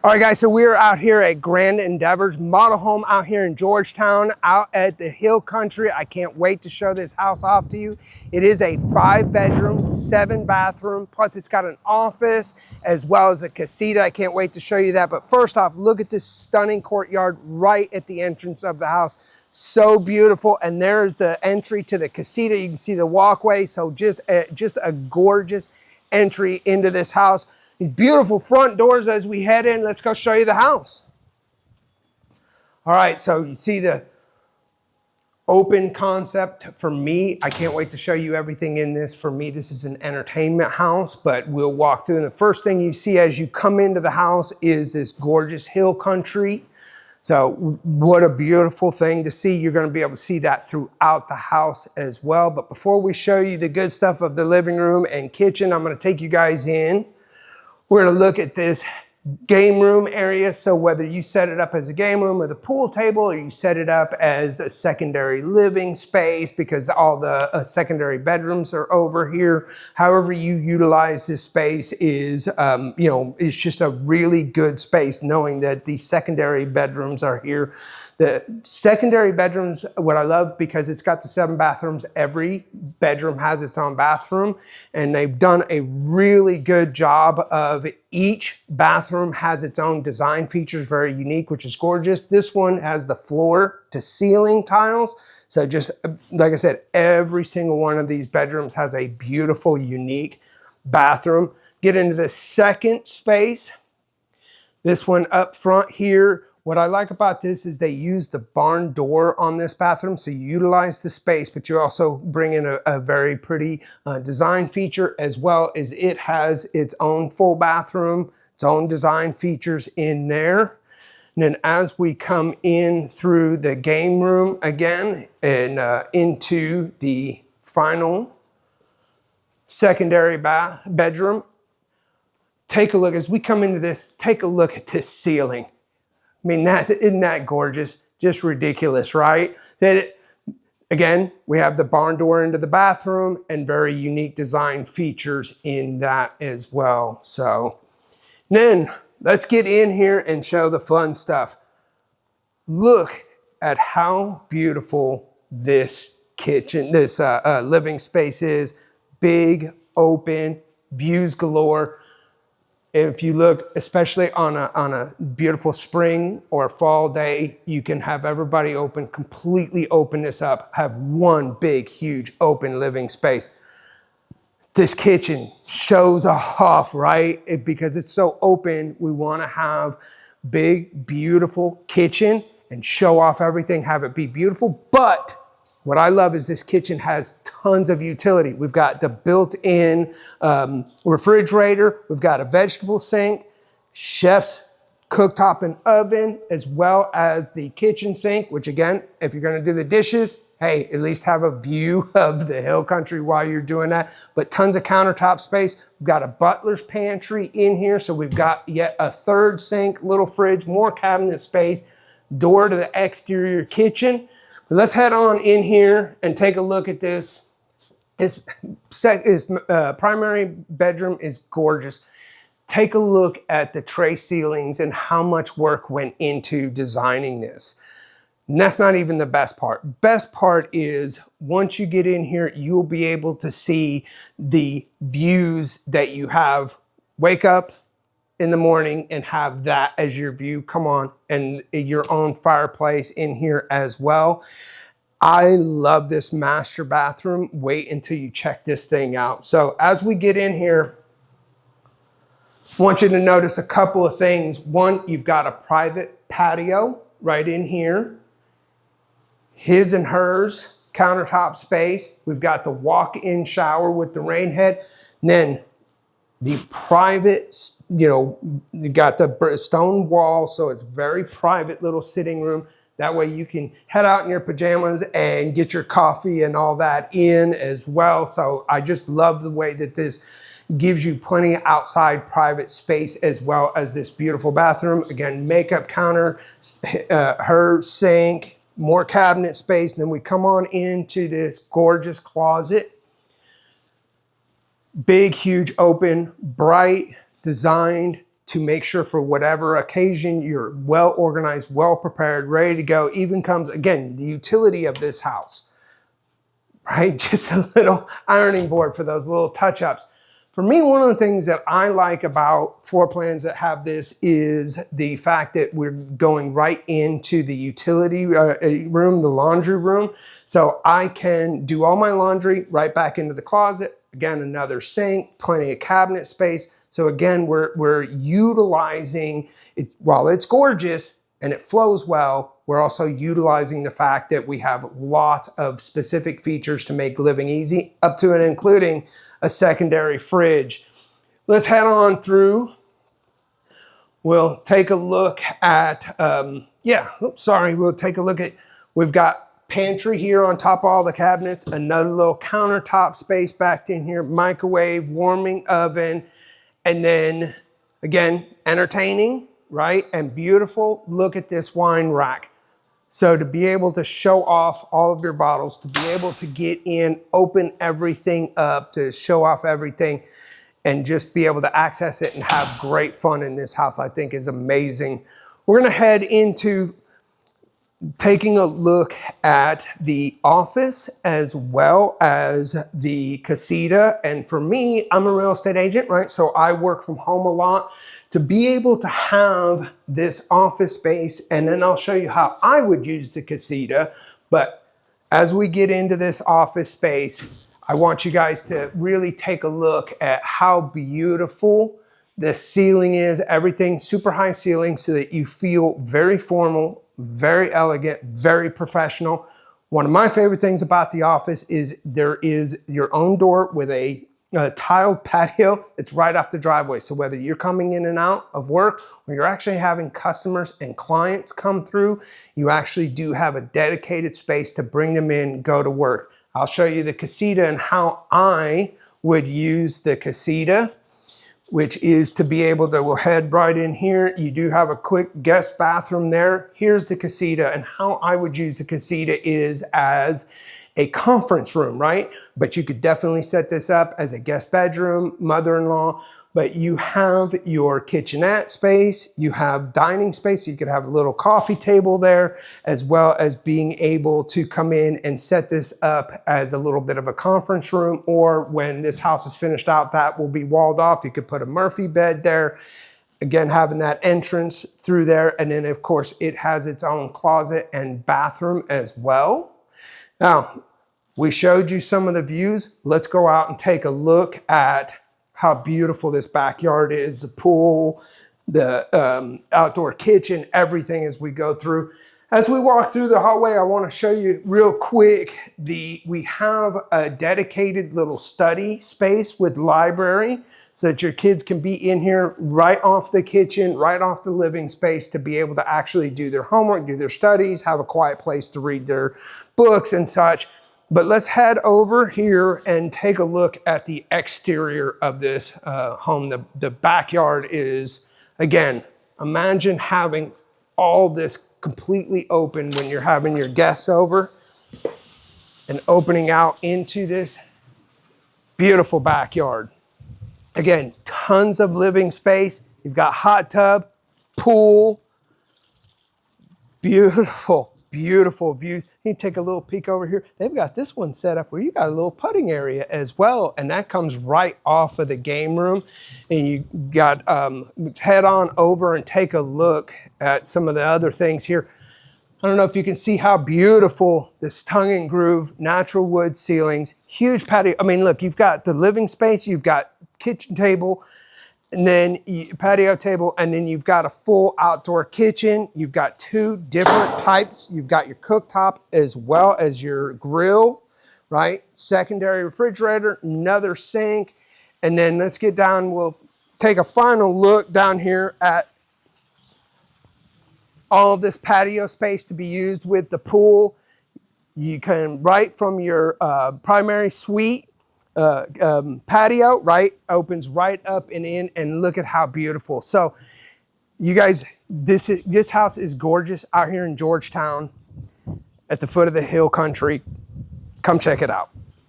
All right, guys, so we're out here at Grand Endeavors Model Home out here in Georgetown, out at the Hill Country. I can't wait to show this house off to you. It is a 5-bedroom, 7-bathroom, plus it's got an office as well as a casita. I can't wait to show you that. But first off, look at this stunning courtyard right at the entrance of the house. So beautiful. And there's the entry to the casita. You can see the walkway. So just a gorgeous entry into this house. These beautiful front doors as we head in. Let's go show you the house. All right, so you see the open concept. For me, I can't wait to show you everything in this. For me, this is an entertainment house, but we'll walk through. And the first thing you see as you come into the house is this gorgeous hill country. So what a beautiful thing to see. You're going to be able to see that throughout the house as well. But before we show you the good stuff of the living room and kitchen, I'm going to take you guys in. We're going to look at this game room area. So whether you set it up as a game room with a pool table, or you set it up as a secondary living space because all the secondary bedrooms are over here, however you utilize this space is, it's just a really good space knowing that the secondary bedrooms are here. The secondary bedrooms, what I love, because it's got the 7 bathrooms, every bedroom has its own bathroom, and they've done a really good job of each bathroom has its own design features, very unique, which is gorgeous. This one has the floor to ceiling tiles. So just like I said, every single one of these bedrooms has a beautiful, unique bathroom. Get into the second space. This one up front here. What I like about this is they use the barn door on this bathroom, so you utilize the space, but you also bring in a very pretty design feature, as well as it has its own full bathroom, its own design features in there. And then as we come in through the game room again and into the final secondary bedroom, take a look. As we come into this, take a look at this ceiling. I mean, isn't that gorgeous? Just ridiculous, right? Again, we have the barn door into the bathroom and very unique design features in that as well. So then let's get in here and show the fun stuff. Look at how beautiful this kitchen, this living space is. Big, open, views galore. If you look, especially on a beautiful spring or fall day, you can have everybody completely open this up, have one big, huge, open living space. This kitchen shows off, right? Because it's so open, we want to have big, beautiful kitchen and show off everything, have it be beautiful. But what I love is this kitchen has tons of utility. We've got the built-in refrigerator. We've got a vegetable sink, chef's cooktop and oven, as well as the kitchen sink, which again, if you're gonna do the dishes, hey, at least have a view of the hill country while you're doing that. But tons of countertop space. We've got a butler's pantry in here. So we've got yet a third sink, little fridge, more cabinet space, door to the exterior kitchen. Let's head on in here and take a look at this. His primary bedroom is gorgeous. Take a look at the tray ceilings and how much work went into designing this. And that's not even the best part. Best part is once you get in here, you'll be able to see the views that you have. Wake up in the morning and have that as your view. Come on, and your own fireplace in here as well. I love this master bathroom. Wait until you check this thing out. So as we get in here, I want you to notice a couple of things. One, you've got a private patio right in here. His and hers countertop space. We've got the walk-in shower with the rain head. And then the private, you got the stone wall, so it's very private little sitting room. That way you can head out in your pajamas and get your coffee and all that in as well. So I just love the way that this gives you plenty of outside private space, as well as this beautiful bathroom. Again, makeup counter, her sink, more cabinet space. And then we come on into this gorgeous closet. Big, huge, open, bright, designed to make sure for whatever occasion you're well organized, well prepared, ready to go. Even comes, again, the utility of this house, right? Just a little ironing board for those little touch-ups. For me, one of the things that I like about floor plans that have this is the fact that we're going right into the utility room, the laundry room. So I can do all my laundry right back into the closet. Again, another sink, plenty of cabinet space. So again, we're utilizing it. While it's gorgeous and it flows well, we're also utilizing the fact that we have lots of specific features to make living easy, up to and including a secondary fridge. Let's head on through. We'll take a look at, we'll take a look at, we've got pantry here on top of all the cabinets, another little countertop space back in here, microwave, warming oven, and then again, entertaining, right? And beautiful. Look at this wine rack. So to be able to show off all of your bottles, to be able to get in, open everything up, to show off everything, and just be able to access it and have great fun in this house, I think is amazing. We're gonna head into taking a look at the office as well as the casita. And for me, I'm a real estate agent, right? So I work from home a lot. To be able to have this office space, and then I'll show you how I would use the casita. But as we get into this office space, I want you guys to really take a look at how beautiful the ceiling is. Everything super high ceiling so that you feel very formal, very elegant, very professional. One of my favorite things about the office is there is your own door with a tiled patio. It's right off the driveway. So whether you're coming in and out of work or you're actually having customers and clients come through, you actually do have a dedicated space to bring them in, go to work. I'll show you the casita and how I would use the casita, which is to be able to, we'll head right in here. You do have a quick guest bathroom there. Here's the casita, and how I would use the casita is as a conference room, right? But you could definitely set this up as a guest bedroom, mother-in-law, but you have your kitchenette space, you have dining space, so you could have a little coffee table there, as well as being able to come in and set this up as a little bit of a conference room, or when this house is finished out, that will be walled off. You could put a Murphy bed there. Again, having that entrance through there. And then of course it has its own closet and bathroom as well. Now, we showed you some of the views. Let's go out and take a look at how beautiful this backyard is, the pool, the outdoor kitchen, everything as we go through. As we walk through the hallway, I want to show you real quick, we have a dedicated little study space with library so that your kids can be in here right off the kitchen, right off the living space to be able to actually do their homework, do their studies, have a quiet place to read their books and such. But let's head over here and take a look at the exterior of this home. The backyard is, again, imagine having all this completely open when you're having your guests over and opening out into this beautiful backyard. Again, tons of living space. You've got hot tub, pool, beautiful, beautiful views. You can take a little peek over here. They've got this one set up where you got a little putting area as well, and that comes right off of the game room. And you got, let's head on over and take a look at some of the other things here. I don't know if you can see how beautiful this tongue and groove, natural wood ceilings, huge patio. I mean, look, you've got the living space, you've got kitchen table, and then patio table, and then you've got a full outdoor kitchen. You've got two different types. You've got your cooktop as well as your grill, right? Secondary refrigerator, another sink. And then let's get down, we'll take a final look down here at all of this patio space to be used with the pool. You can, right from your primary suite, patio, right, opens right up and in, and look at how beautiful. So you guys, this house is gorgeous out here in Georgetown at the foot of the hill country. Come check it out.